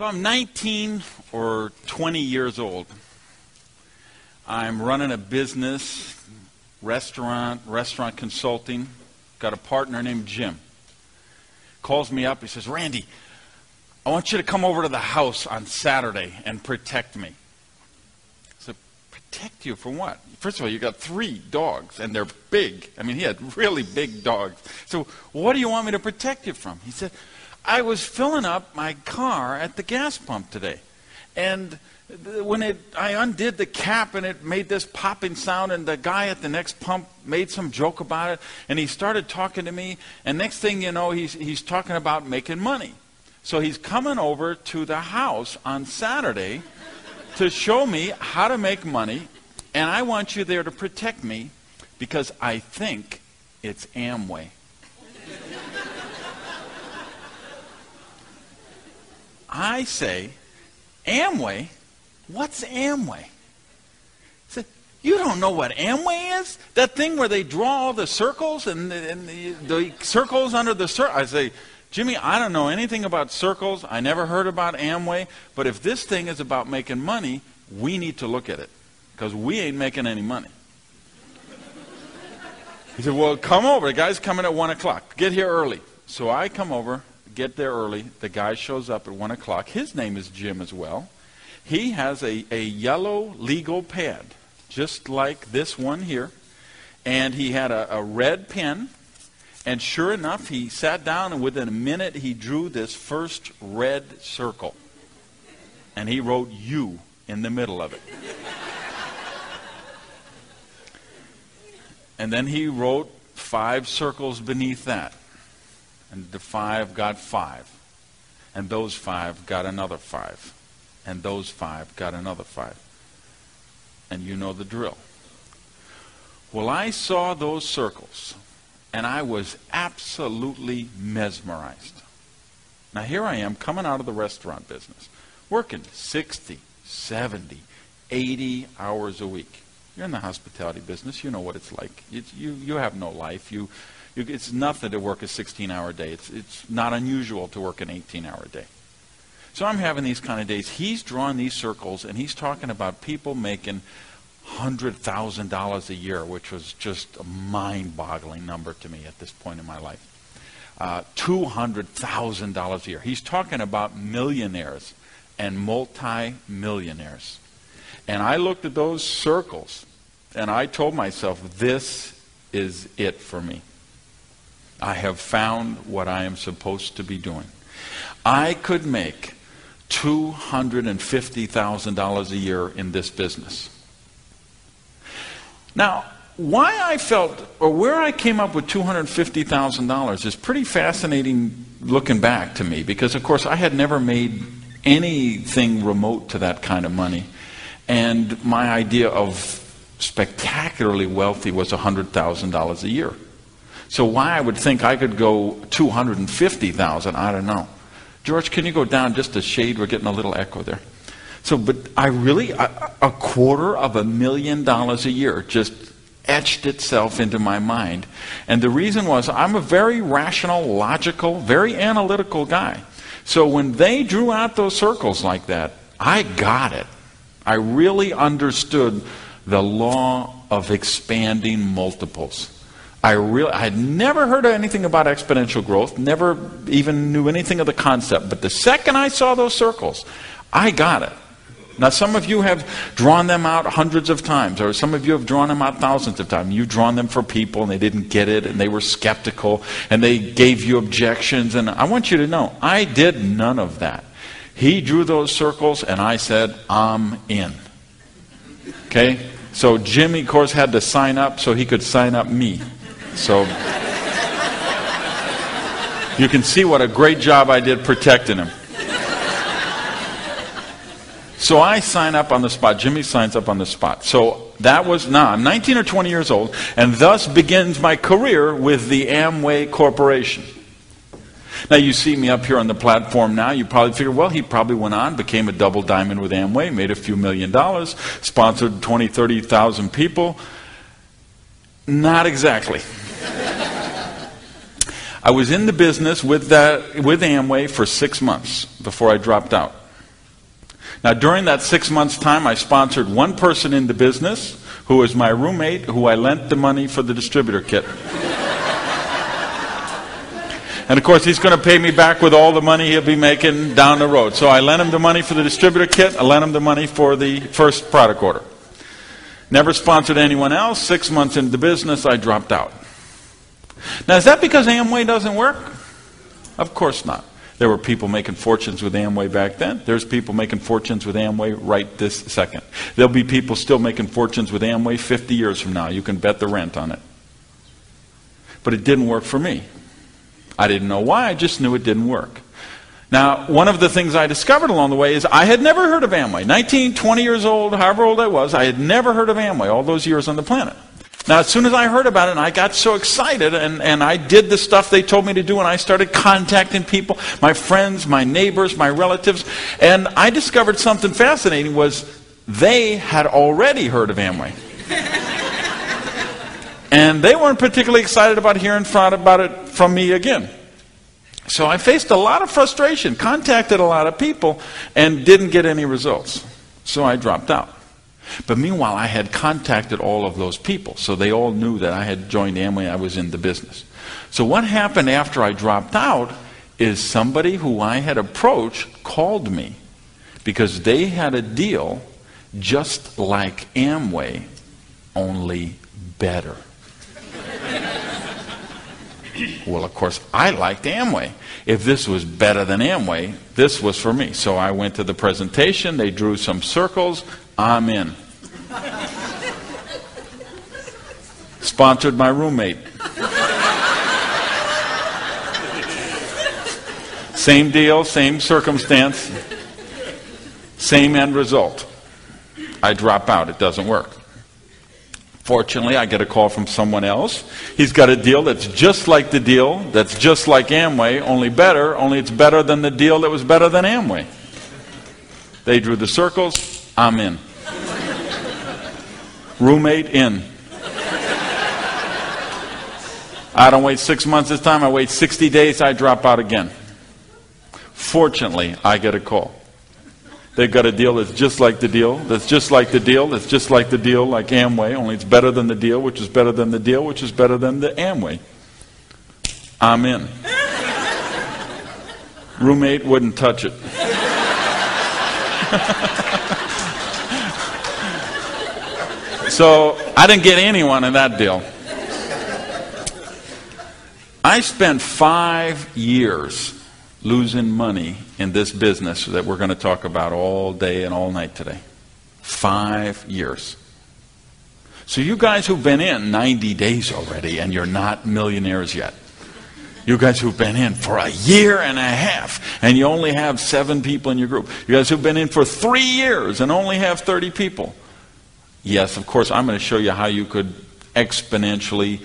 So I'm 19 or 20 years old. I'm running a business, restaurant consulting. Got a partner named Jim. Calls me up. He says, Randy, I want you to come over to the house on Saturday and protect me. I said, protect you from what? First of all, you got 3 dogs, and they're big. I mean, he had really big dogs. So what do you want me to protect you from? He said, I was filling up my car at the gas pump today, and when I undid the cap and it made this popping sound, and the guy at the next pump made some joke about it, and he started talking to me, and next thing you know, he's talking about making money. So he's coming over to the house on Saturday to show me how to make money, and I want you there to protect me because I think it's Amway. I say, Amway? What's Amway? I said, you don't know what Amway is? That thing where they draw all the circles and the circles under the circle. I say, Jimmy, I don't know anything about circles. I never heard about Amway. But if this thing is about making money, we need to look at it. Because we ain't making any money. He said, well, come over. The guy's coming at 1 o'clock. Get here early. So I come over. Get there early. The guy shows up at 1 o'clock. His name is Jim as well. He has a yellow legal pad, just like this one here. And he had a red pen. And sure enough, he sat down, and within a minute, he drew this first red circle. And he wrote "you" in the middle of it. And then he wrote 5 circles beneath that. And the 5 got 5. And those 5 got another 5. And those 5 got another 5. And you know the drill. Well, I saw those circles, and I was absolutely mesmerized. Now here I am coming out of the restaurant business, working 60, 70, 80 hours a week. You're in the hospitality business. You know what it's like. You have no life. It's nothing to work a 16-hour day. It's not unusual to work an 18-hour day. So I'm having these kind of days. He's drawing these circles, and he's talking about people making $100,000 a year, which was just a mind-boggling number to me at this point in my life. $200,000 a year. He's talking about millionaires and multi-millionaires. And I looked at those circles, and I told myself, this is it for me. I have found what I am supposed to be doing. I could make $250,000 a year in this business. Now, why I felt, or where I came up with $250,000 is pretty fascinating looking back to me, because of course I had never made anything remote to that kind of money. And my idea of spectacularly wealthy was $100,000 a year. So why I would think I could go $250,000, I don't know. George, can you go down just a shade? We're getting a little echo there. So, but I really, $250,000 a year just etched itself into my mind. And the reason was, I'm a very rational, logical, very analytical guy. So when they drew out those circles like that, I got it. I really understood the law of expanding multiples. I had never heard of anything about exponential growth, never even knew anything of the concept. But the second I saw those circles, I got it. Now, some of you have drawn them out hundreds of times, or some of you have drawn them out thousands of times. You've drawn them for people, and they didn't get it, and they were skeptical, and they gave you objections. And I want you to know, I did none of that. He drew those circles, and I said, I'm in. Okay? So Jimmy, of course, had to sign up so he could sign up me. So you can see what a great job I did protecting him. So I sign up on the spot. Jimmy signs up on the spot. So that was, now I'm 19 or 20 years old, and thus begins my career with the Amway Corporation. Now you see me up here on the platform now, you probably figure, well, he probably went on, became a double diamond with Amway, made a few $1 million, sponsored 20, 30,000 people. Not exactly. I was in the business with Amway for 6 months before I dropped out. Now, during that 6 months' time, I sponsored one person in the business who was my roommate, who I lent the money for the distributor kit. And of course, he's going to pay me back with all the money he'll be making down the road. So I lent him the money for the distributor kit. I lent him the money for the first product order. Never sponsored anyone else. 6 months into the business, I dropped out. Now, is that because Amway doesn't work? Of course not. There were people making fortunes with Amway back then. There's people making fortunes with Amway right this second. There'll be people still making fortunes with Amway 50 years from now. You can bet the rent on it. But it didn't work for me. I didn't know why, I just knew it didn't work. Now, one of the things I discovered along the way is I had never heard of Amway. 19, 20 years old, however old I was, I had never heard of Amway all those years on the planet. Now, as soon as I heard about it, and I got so excited, and I did the stuff they told me to do, and I started contacting people, my friends, my neighbors, my relatives, and I discovered something fascinating was they had already heard of Amway. And they weren't particularly excited about hearing about it from me again. So I faced a lot of frustration, contacted a lot of people, and didn't get any results. So I dropped out. But meanwhile, I had contacted all of those people, so they all knew that I had joined Amway, I was in the business. So what happened after I dropped out is somebody who I had approached called me because they had a deal just like Amway, only better. Well, of course, I liked Amway. If this was better than Amway, this was for me. So I went to the presentation, they drew some circles, I'm in. Sponsored my roommate. Same deal, same circumstance, same end result. I drop out, it doesn't work. Fortunately, I get a call from someone else. He's got a deal that's just like the deal, that's just like Amway, only better, only it's better than the deal that was better than Amway. They drew the circles, I'm in. Roommate in. I don't wait 6 months this time, I wait 60 days, I drop out again. Fortunately, I get a call. They've got a deal that's just like the deal, that's just like the deal, that's just like the deal, like Amway, only it's better than the deal, which is better than the deal, which is better than the Amway. I'm in. Roommate wouldn't touch it. So I didn't get anyone in that deal. I spent 5 years losing money in this business that we're going to talk about all day and all night today. 5 years. So you guys who've been in 90 days already and you're not millionaires yet. You guys who've been in for a year and a half and you only have 7 people in your group. You guys who've been in for 3 years and only have 30 people. Yes, of course, I'm going to show you how you could exponentially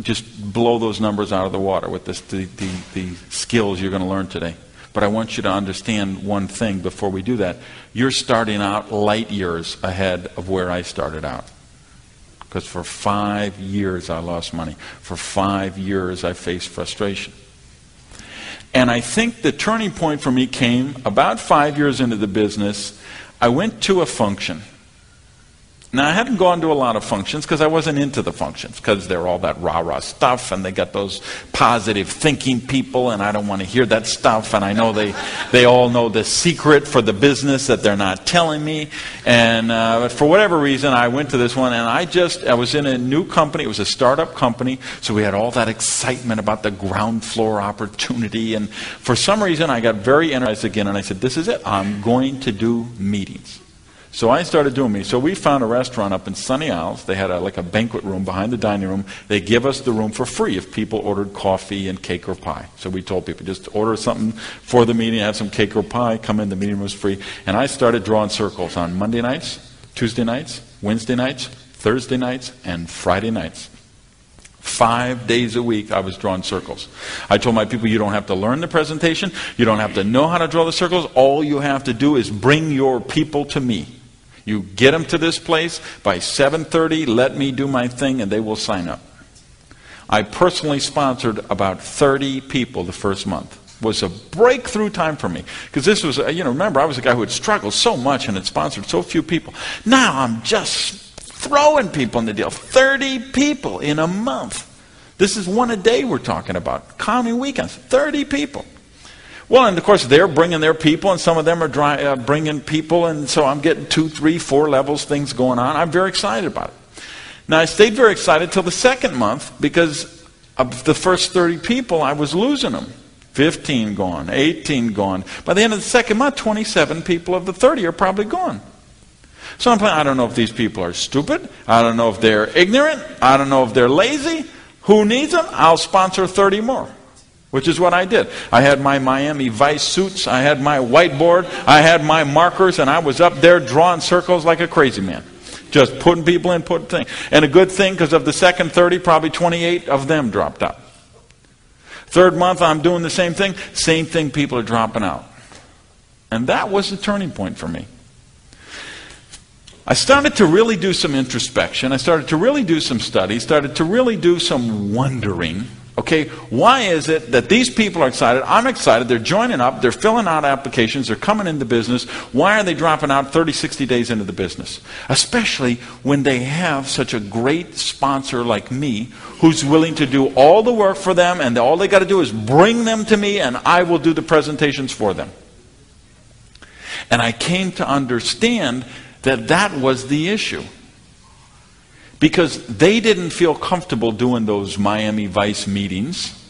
just blow those numbers out of the water with the skills you're going to learn today. But I want you to understand one thing before we do that. You're starting out light years ahead of where I started out. Because for 5 years I lost money. For 5 years I faced frustration. And I think the turning point for me came about 5 years into the business. I went to a function. Now, I hadn't gone to a lot of functions because I wasn't into the functions because they're all that rah-rah stuff and they got those positive thinking people and I don't want to hear that stuff and I know they all know the secret for the business that they're not telling me. And for whatever reason, I went to this one and I was in a new company. It was a startup company, so we had all that excitement about the ground floor opportunity. And for some reason, I got very energized again and I said, this is it. I'm going to do meetings. So I started doing me. So we found a restaurant up in Sunny Isles. They had like a banquet room behind the dining room. They give us the room for free if people ordered coffee and cake or pie. So we told people, just order something for the meeting, have some cake or pie, come in, the meeting room was free. And I started drawing circles on Monday nights, Tuesday nights, Wednesday nights, Thursday nights, and Friday nights. 5 days a week I was drawing circles. I told my people, you don't have to learn the presentation. You don't have to know how to draw the circles. All you have to do is bring your people to me. You get them to this place by 7:30, let me do my thing, and they will sign up. I personally sponsored about 30 people the first month. was a breakthrough time for me. Because this was, remember, I was a guy who had struggled so much and had sponsored so few people. Now I'm just throwing people in the deal. 30 people in a month. This is one a day we're talking about. Counting weekends. 30 people. Well, and of course, they're bringing their people, and some of them are bringing people, and so I'm getting 2, 3, 4 levels, things going on. I'm very excited about it. Now, I stayed very excited till the second month, because of the first 30 people, I was losing them. 15 gone, 18 gone. By the end of the second month, 27 people of the 30 are probably gone. So I'm playing, I don't know if these people are stupid. I don't know if they're ignorant. I don't know if they're lazy. Who needs them? I'll sponsor 30 more. Which is what I did. I had my Miami Vice suits, I had my whiteboard, I had my markers, and I was up there drawing circles like a crazy man. Just putting people in, putting things. And a good thing, because of the second 30, probably 28 of them dropped out. Third month, I'm doing the same thing, people are dropping out. And that was the turning point for me. I started to really do some introspection, I started to really do some study, started to really do some wondering. Okay, why is it that these people are excited? I'm excited. They're joining up. They're filling out applications. They're coming into business. Why are they dropping out 30, 60 days into the business? Especially when they have such a great sponsor like me who's willing to do all the work for them, and all they got to do is bring them to me and I will do the presentations for them. And I came to understand that that was the issue. Because they didn't feel comfortable doing those Miami Vice meetings,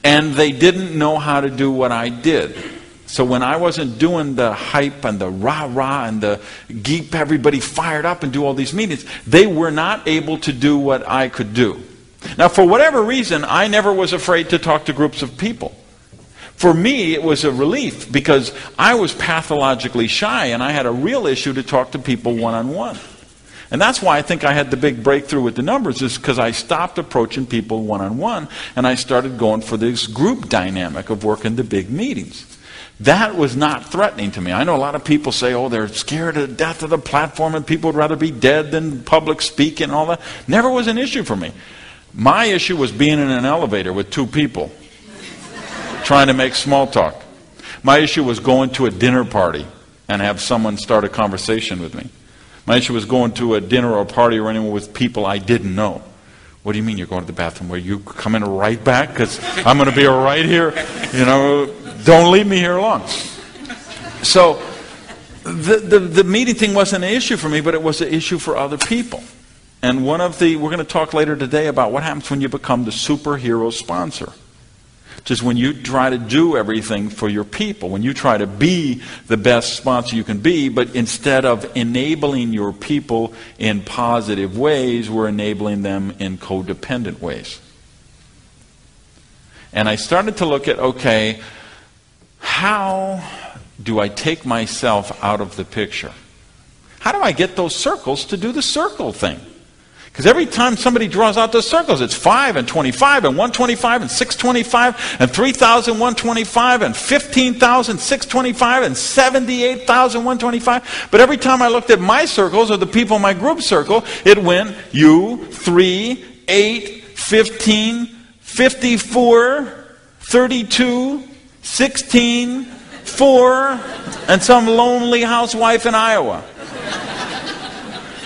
and they didn't know how to do what I did. So when I wasn't doing the hype and the rah-rah and the keep everybody fired up and do all these meetings, they were not able to do what I could do. Now, for whatever reason, I never was afraid to talk to groups of people. For me, it was a relief because I was pathologically shy, and I had a real issue to talk to people one-on-one. And that's why I think I had the big breakthrough with the numbers, is because I stopped approaching people one-on-one and I started going for this group dynamic of working the big meetings. That was not threatening to me. I know a lot of people say, oh, they're scared to death of the platform and people would rather be dead than public speaking and all that. Never was an issue for me. My issue was being in an elevator with 2 people trying to make small talk. My issue was going to a dinner party and have someone start a conversation with me. My issue was going to a dinner or a party or anywhere with people I didn't know. What do you mean you're going to the bathroom? Where you coming right back? Because I'm going to be right here. Don't leave me here long. So the meeting thing wasn't an issue for me, but it was an issue for other people. And we're going to talk later today about what happens when you become the superhero sponsor. Which is when you try to do everything for your people, when you try to be the best sponsor you can be, but instead of enabling your people in positive ways, we're enabling them in codependent ways. And I started to look at, okay, how do I take myself out of the picture? How do I get those circles to do the circle thing? Because every time somebody draws out those circles, it's 5 and 25 and 125 and 625 and 3,125 and 15,625 and 78,125. But every time I looked at my circles or the people in my group circle, it went you, 3, 8, 15, 54, 32, 16, 4, and some lonely housewife in Iowa.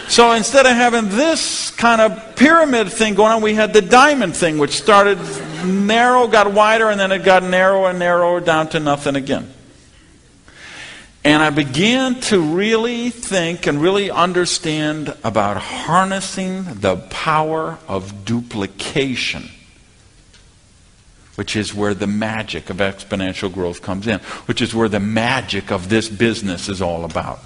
So instead of having this kind of pyramid thing going on, we had the diamond thing, which started narrow, got wider, and then it got narrower and narrower down to nothing again. And I began to really think and really understand about harnessing the power of duplication, which is where the magic of exponential growth comes in, which is where the magic of this business is all about.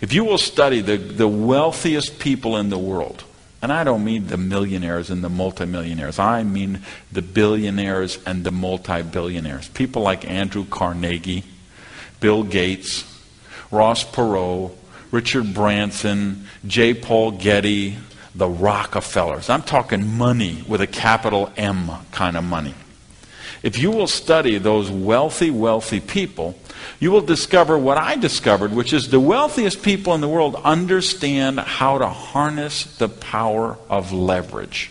If you will study the wealthiest people in the world, and I don't mean the millionaires and the multimillionaires, I mean the billionaires and the multi-billionaires. People like Andrew Carnegie, Bill Gates, Ross Perot, Richard Branson, J. Paul Getty, the Rockefellers. I'm talking money with a capital M kind of money. If you will study those wealthy, wealthy people, you will discover what I discovered, which is the wealthiest people in the world understand how to harness the power of leverage.